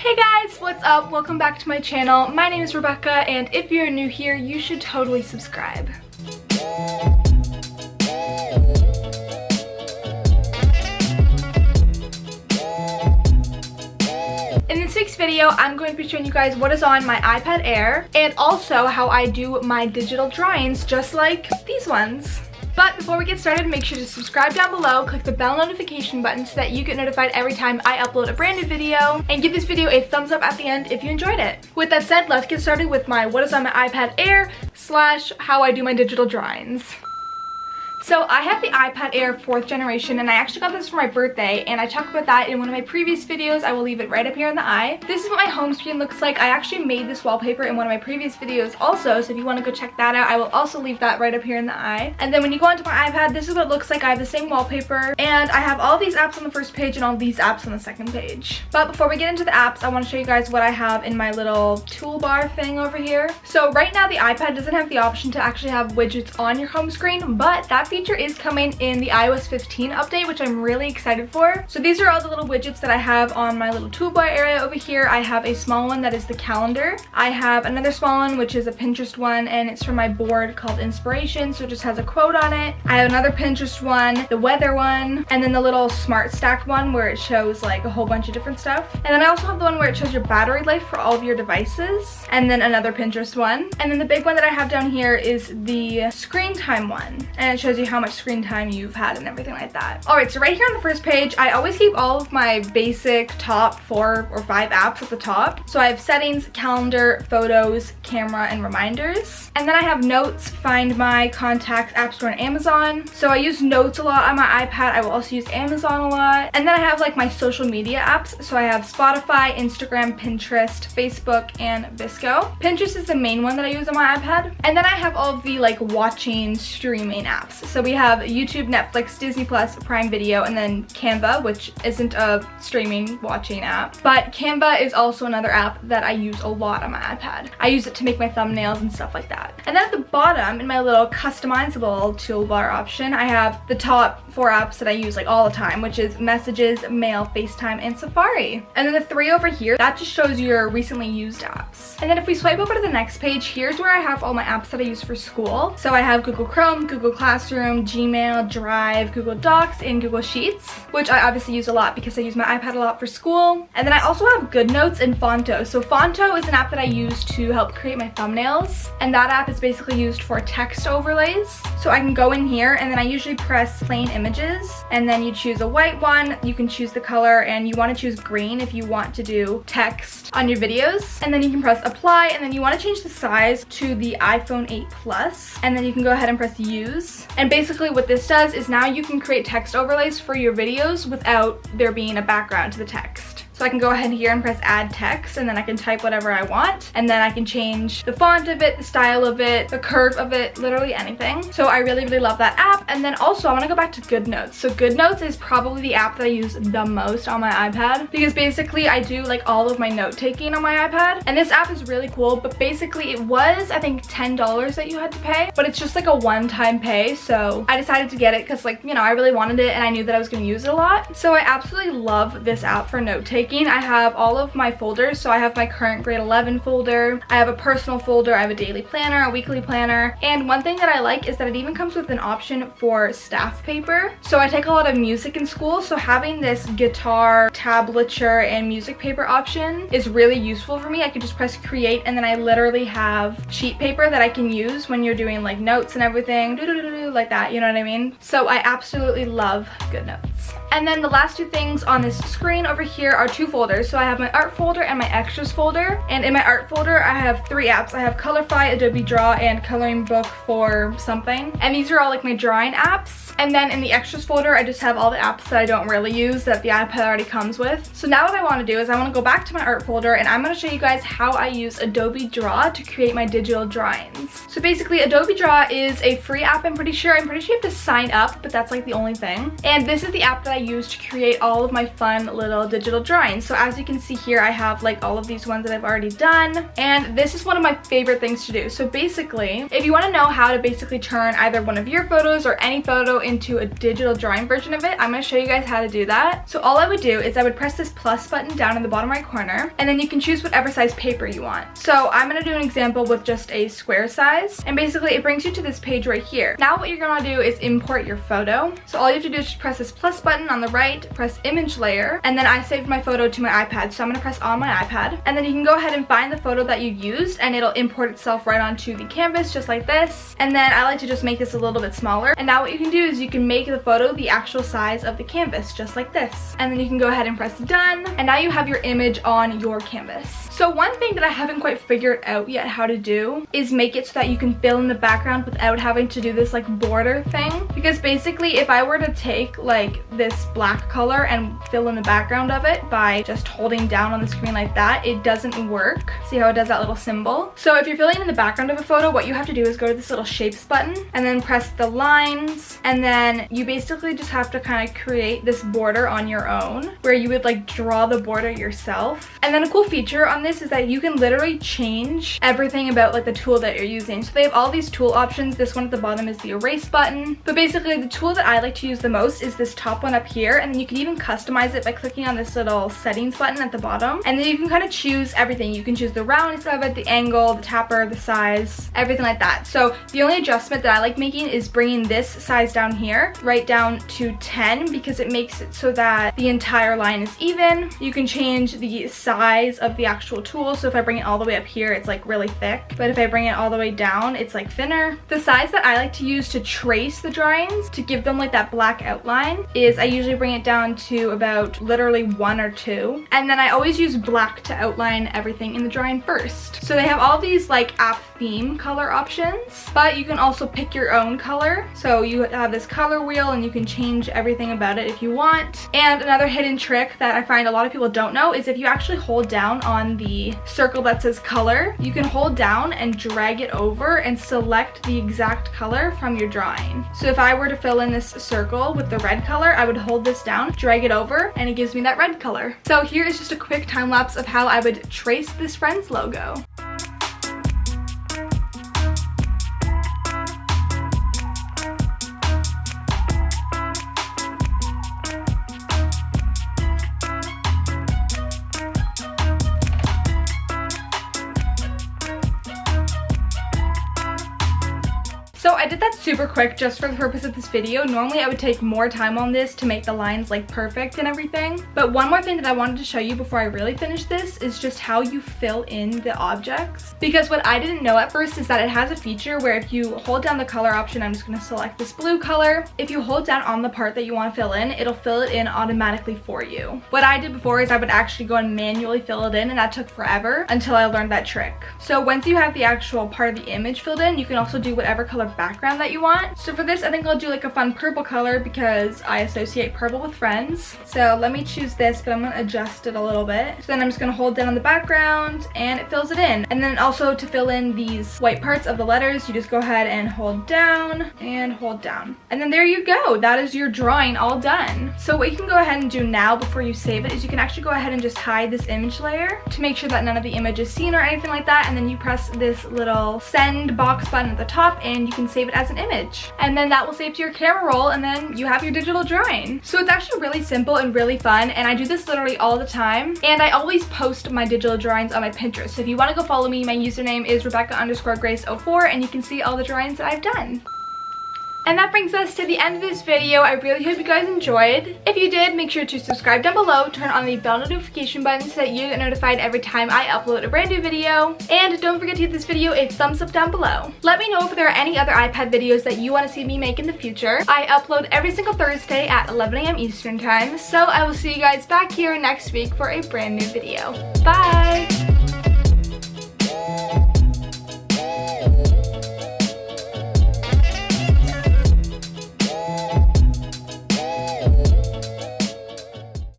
Hey guys, what's up? Welcome back to my channel. My name is Rebecca, and if you're new here, you should totally subscribe. In this week's video, I'm going to be showing you guys what is on my iPad Air and also how I do my digital drawings just like these ones. But before we get started, make sure to subscribe down below, click the bell notification button so that you get notified every time I upload a brand new video, and give this video a thumbs up at the end if you enjoyed it. With that said, let's get started with my what is on my iPad Air / how I do my digital drawings. So I have the iPad Air 4th generation, and I actually got this for my birthday, and I talked about that in one of my previous videos. I will leave it right up here in the eye. This is what my home screen looks like. I actually made this wallpaper in one of my previous videos also, so if you want to go check that out, I will also leave that right up here in the eye. And then when you go onto my iPad, this is what it looks like. I have the same wallpaper, and I have all these apps on the first page and all these apps on the second page. But before we get into the apps, I want to show you guys what I have in my little toolbar thing over here. So right now the iPad doesn't have the option to actually have widgets on your home screen, but that feature is coming in the iOS 15 update, which I'm really excited for. So these are all the little widgets that I have on my little toolbar area over here. I have a small one that is the calendar. I have another small one which is a Pinterest one, and it's from my board called Inspiration, so it just has a quote on it. I have another Pinterest one, the weather one, and then the little smart stack one where it shows like a whole bunch of different stuff. And then I also have the one where it shows your battery life for all of your devices, and then another Pinterest one. And then the big one that I have down here is the screen time one, and it shows you how much screen time you've had and everything like that. Alright, so right here on the first page, I always keep all of my basic top 4 or 5 apps at the top. So I have settings, calendar, photos, camera, and reminders. And then I have notes, find my, contacts, app store, and Amazon. So I use notes a lot on my iPad. I will also use Amazon a lot. And then I have like my social media apps. So I have Spotify, Instagram, Pinterest, Facebook, and Visco. Pinterest is the main one that I use on my iPad. And then I have all of the like watching, streaming apps. So we have YouTube, Netflix, Disney Plus, Prime Video, and then Canva, which isn't a streaming watching app. But Canva is also another app that I use a lot on my iPad. I use it to make my thumbnails and stuff like that. And then at the bottom, in my little customizable toolbar option, I have the top 4 apps that I use like all the time, which is Messages, Mail, FaceTime, and Safari. And then the 3 over here, that just shows your recently used apps. And then if we swipe over to the next page, here's where I have all my apps that I use for school. So I have Google Chrome, Google Classroom, Gmail, Drive, Google Docs, and Google Sheets, which I obviously use a lot because I use my iPad a lot for school. And then I also have GoodNotes and Fonto. So Fonto is an app that I use to help create my thumbnails, and that app is basically used for text overlays. So I can go in here, and then I usually press plain images, and then you choose a white one. You can choose the color, and you want to choose green if you want to do text on your videos. And then you can press apply, and then you want to change the size to the iPhone 8 Plus, and then you can go ahead and press use. And basically what this does is now you can create text overlays for your videos without there being a background to the text. So I can go ahead here and press add text, and then I can type whatever I want, and then I can change the font of it, the style of it, the curve of it, literally anything. So I really, really love that app. And then also I want to go back to GoodNotes. So GoodNotes is probably the app that I use the most on my iPad, because basically I do like all of my note taking on my iPad, and this app is really cool. But basically it was, I think, $10 that you had to pay, but it's just like a one-time pay. So I decided to get it because, like, you know, I really wanted it and I knew that I was going to use it a lot. So I absolutely love this app for note taking. I have all of my folders. So I have my current grade 11 folder, I have a personal folder, I have a daily planner, a weekly planner, and one thing that I like is that it even comes with an option for staff paper. So I take a lot of music in school, so having this guitar, tablature, and music paper option is really useful for me. I can just press create, and then I literally have sheet paper that I can use when you're doing like notes and everything, like that, you know what I mean? So I absolutely love GoodNotes. And then the last 2 things on this screen over here are 2 folders. So I have my art folder and my extras folder. And in my art folder, I have 3 apps. I have Colorify, Adobe Draw, and Coloring Book for something. And these are all like my drawing apps. And then in the extras folder, I just have all the apps that I don't really use that the iPad already comes with. So now what I want to do is I want to go back to my art folder, and I'm going to show you guys how I use Adobe Draw to create my digital drawings. So basically Adobe Draw is a free app, I'm pretty sure. You have to sign up, but that's like the only thing. And this is the app that I use to create all of my fun little digital drawings. So as you can see here, I have like all of these ones that I've already done, and this is one of my favorite things to do. So basically, if you want to know how to basically turn either one of your photos or any photo into a digital drawing version of it, I'm going to show you guys how to do that. So all I would do is I would press this plus button down in the bottom right corner, and then you can choose whatever size paper you want. So I'm going to do an example with just a square size, and basically it brings you to this page right here. Now what you're going to do is import your photo. So all you have to do is just press this plus button on the right, press image layer, and then I saved my photo to my iPad, so I'm going to press on my iPad, and then you can go ahead and find the photo that you used, and it'll import itself right onto the canvas just like this. And then I like to just make this a little bit smaller, and now what you can do is you can make the photo the actual size of the canvas just like this, and then you can go ahead and press done, and now you have your image on your canvas. So one thing that I haven't quite figured out yet how to do is make it so that you can fill in the background without having to do this like border thing, because basically if I were to take like this black color and fill in the background of it by just holding down on the screen like that, it doesn't work. See how it does that little symbol? So if you're filling in the background of a photo, what you have to do is go to this little shapes button and then press the lines, and then you basically just have to kind of create this border on your own where you would like draw the border yourself. And then a cool feature on this is that you can literally change everything about like the tool that you're using. So they have all these tool options. This one at the bottom is the erase button, but basically the tool that I like to use the most is this top one up here, and then you can even customize it by clicking on this little settings button at the bottom, and then you can kind of choose everything. You can choose the roundness of it, the angle, the tapper, the size, everything like that. So the only adjustment that I like making is bringing this size down here right down to 10, because it makes it so that the entire line is even. You can change the size of the actual tool, so if I bring it all the way up here, it's like really thick, but if I bring it all the way down, it's like thinner. The size that I like to use to trace the drawings to give them like that black outline is I usually bring it down to about literally 1 or 2, and then I always use black to outline everything in the drawing first. So they have all these like app theme color options, but you can also pick your own color. So you have this color wheel and you can change everything about it if you want. And another hidden trick that I find a lot of people don't know is if you actually hold down on the circle that says color, you can hold down and drag it over and select the exact color from your drawing. So if I were to fill in this circle with the red color, I would hold this down, drag it over, and it gives me that red color. So here is just a quick time lapse of how I would trace this Friends logo. So I did that super quick just for the purpose of this video. Normally I would take more time on this to make the lines like perfect and everything. But one more thing that I wanted to show you before I really finish this is just how you fill in the objects. Because what I didn't know at first is that it has a feature where if you hold down the color option, I'm just going to select this blue color. If you hold down on the part that you want to fill in, it'll fill it in automatically for you. What I did before is I would actually go and manually fill it in, and that took forever until I learned that trick. So once you have the actual part of the image filled in, you can also do whatever color background that you want. So for this, I think I'll do like a fun purple color because I associate purple with Friends. So let me choose this, but I'm going to adjust it a little bit. So then I'm just going to hold down on the background and it fills it in. And then also to fill in these white parts of the letters, you just go ahead and hold down and hold down. And then there you go. That is your drawing all done. So what you can go ahead and do now before you save it is you can actually go ahead and just hide this image layer to make sure that none of the image is seen or anything like that. And then you press this little send box button at the top and you can save it as an image, and then that will save to your camera roll, and then you have your digital drawing. So it's actually really simple and really fun, and I do this literally all the time, and I always post my digital drawings on my Pinterest. So if you want to go follow me, my username is Rebecca_Grace04, and you can see all the drawings that I've done. And that brings us to the end of this video. I really hope you guys enjoyed. If you did, make sure to subscribe down below, turn on the bell notification button so that you get notified every time I upload a brand new video. And don't forget to give this video a thumbs up down below. Let me know if there are any other iPad videos that you want to see me make in the future. I upload every single Thursday at 11 AM Eastern time, so I will see you guys back here next week for a brand new video. Bye!